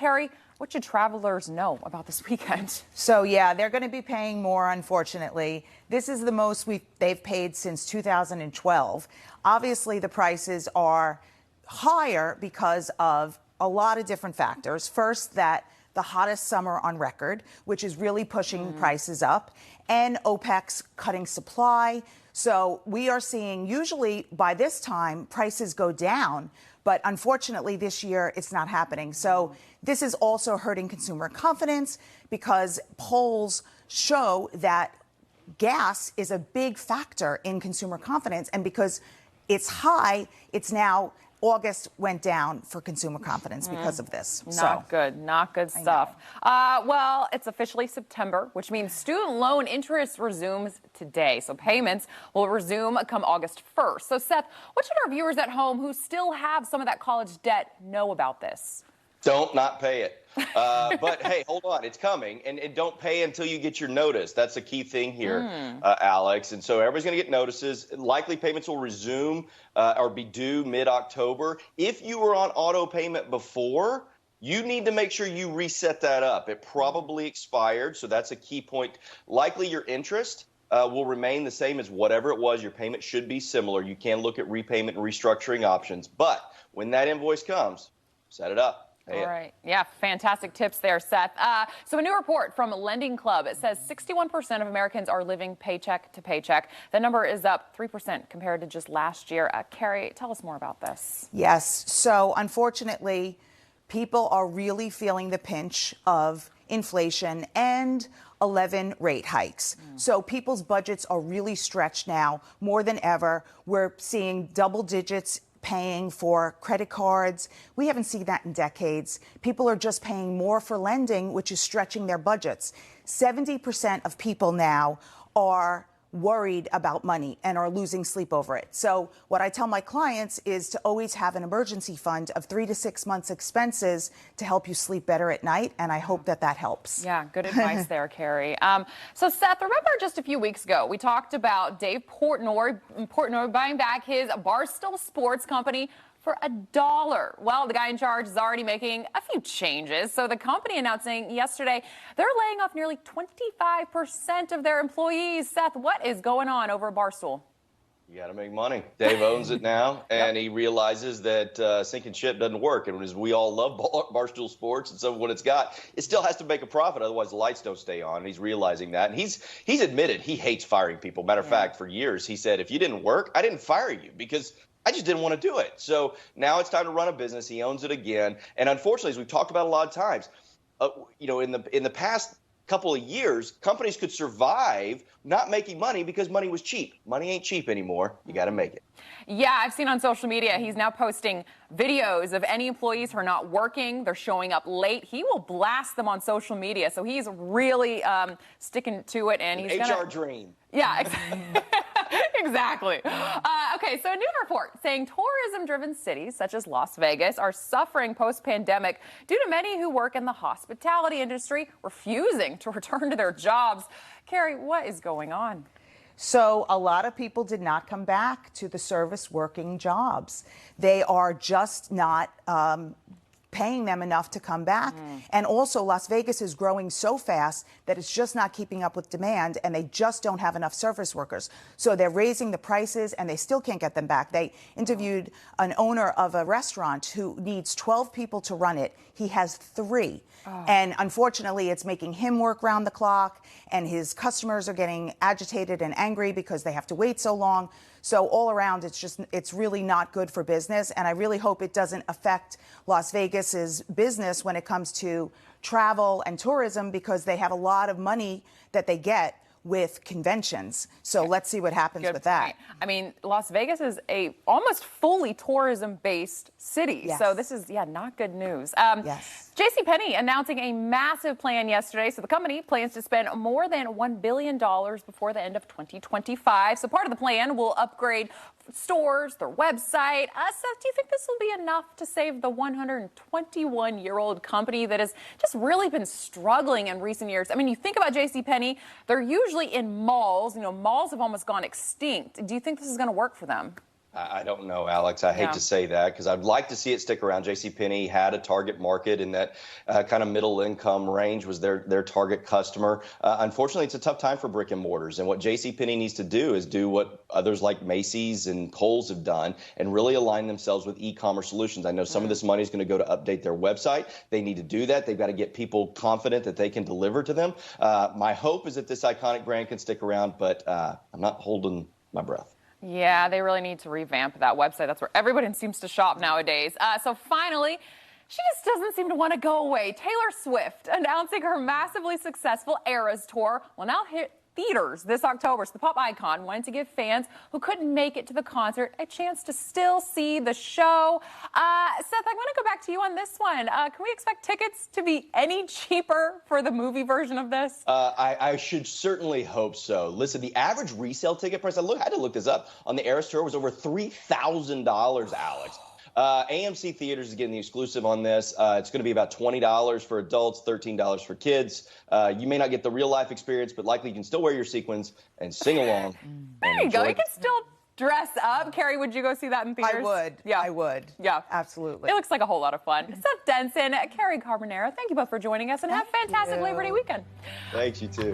Cary, what should travelers know about this weekend? So, yeah, they're going to be paying more, unfortunately. This is the most they've paid since 2012. Obviously, the prices are higher because of a lot of different factors. First, that the hottest summer on record, which is really pushing prices up, and OPEC's cutting supply. So we are seeing, usually by this time, prices go down, but unfortunately this year it's not happening. So this is also hurting consumer confidence because polls show that gas is a big factor in consumer confidence, and because it's high, it's now August went down for consumer confidence because of this. Not good stuff. Well, it's officially September, which means student loan interest resumes today. So payments will resume come August 1st. So Seth, what should our viewers at home who still have some of that college debt know about this? Don't not pay it. But hey, hold on, it's coming, and don't pay until you get your notice. That's a key thing here, Alex. And so everybody's going to get notices. Likely payments will resume or be due mid-October. If you were on auto payment before, you need to make sure you reset that up. It probably expired, so that's a key point. Likely your interest will remain the same as whatever it was. Your payment should be similar. You can look at repayment and restructuring options. But when that invoice comes, set it up. All right. Yeah, fantastic tips there, Seth. So a new report from Lending Club, it says 61% of Americans are living paycheck to paycheck. That number is up 3% compared to just last year. Cary, tell us more about this. Yes. So unfortunately, people are really feeling the pinch of inflation and 11 rate hikes. So people's budgets are really stretched now more than ever. We're seeing double digits paying for credit cards. We haven't seen that in decades. People are just paying more for lending, which is stretching their budgets. 70% of people now are worried about money and are losing sleep over it. So what I tell my clients is to always have an emergency fund of 3 to 6 months expenses to help you sleep better at night, and I hope that helps. Yeah, good advice there, Cary. So Seth, remember just a few weeks ago we talked about Dave Portnoy buying back his Barstool Sports company for $1. Well, the guy in charge is already making a few changes. So the company announcing yesterday they're laying off nearly 25% of their employees. Seth, what is going on over at Barstool? You got to make money. Dave owns it now, and he realizes that sinking ship doesn't work. And as we all love Barstool Sports and some of what it's got, it still has to make a profit. Otherwise, the lights don't stay on. And he's realizing that. And he's admitted he hates firing people. Matter of fact, for years, he said, if you didn't work, I didn't fire you because I just didn't want to do it. So now it's time to run a business. He owns it again. And unfortunately, as we've talked about a lot of times, in the past couple of years, companies could survive not making money because money was cheap. Money ain't cheap anymore. You got to make it. Yeah, I've seen on social media, he's now posting videos of any employees who are not working. They're showing up late. He will blast them on social media. So he's really sticking to it. And he's HR dream. Yeah, exactly. Okay, so a new report saying tourism-driven cities such as Las Vegas are suffering post-pandemic due to many who work in the hospitality industry refusing to return to their jobs. Cary, what is going on? So a lot of people did not come back to the service working jobs. They are just not paying them enough to come back. And also Las Vegas is growing so fast that it's just not keeping up with demand, and they just don't have enough service workers. So they're raising the prices and they still can't get them back. They interviewed an owner of a restaurant who needs 12 people to run it. He has 3. And unfortunately, it's making him work round the clock, and his customers are getting agitated and angry because they have to wait so long. So all around, it's really not good for business. And I really hope it doesn't affect Las Vegas's business when it comes to travel and tourism, because they have a lot of money that they get with conventions. So let's see what happens with that. I mean, Las Vegas is a almost fully tourism-based city. Yes. So this is, not good news. Yes. JCPenney announcing a massive plan yesterday. So the company plans to spend more than $1 billion before the end of 2025. So part of the plan will upgrade stores, their website. Seth, do you think this will be enough to save the 121-year-old company that has just really been struggling in recent years? I mean, you think about JCPenney, they're usually in malls. Malls have almost gone extinct. Do you think this is going to work for them? I don't know, Alex. I hate to say that because I'd like to see it stick around. JCPenney had a target market in that kind of middle income range was their target customer. Unfortunately, it's a tough time for brick and mortars. And what JCPenney needs to do is do what others like Macy's and Kohl's have done and really align themselves with e-commerce solutions. I know some of this money is going to go to update their website. They need to do that. They've got to get people confident that they can deliver to them. My hope is that this iconic brand can stick around, but I'm not holding my breath. Yeah, they really need to revamp that website. That's where everybody seems to shop nowadays. So finally, she just doesn't seem to want to go away. Taylor Swift announcing her massively successful Eras tour will now hit theaters this October. So the pop icon wanted to give fans who couldn't make it to the concert a chance to still see the show. Seth, I want to go back to you on this one. Can we expect tickets to be any cheaper for the movie version of this? I should certainly hope so. Listen, the average resale ticket price, I had to look this up, on the Eras tour was over $3,000, Alex. AMC Theaters is getting the exclusive on this. It's going to be about $20 for adults, $13 for kids. You may not get the real life experience, but likely you can still wear your sequins and sing along. There you go. You can still dress up. Cary, would you go see that in theaters? I would. Yeah. I would. Yeah. Absolutely. It looks like a whole lot of fun. Seth Denson, Cary Carbonara, thank you both for joining us and have a fantastic Labor Day weekend. Thanks, you too.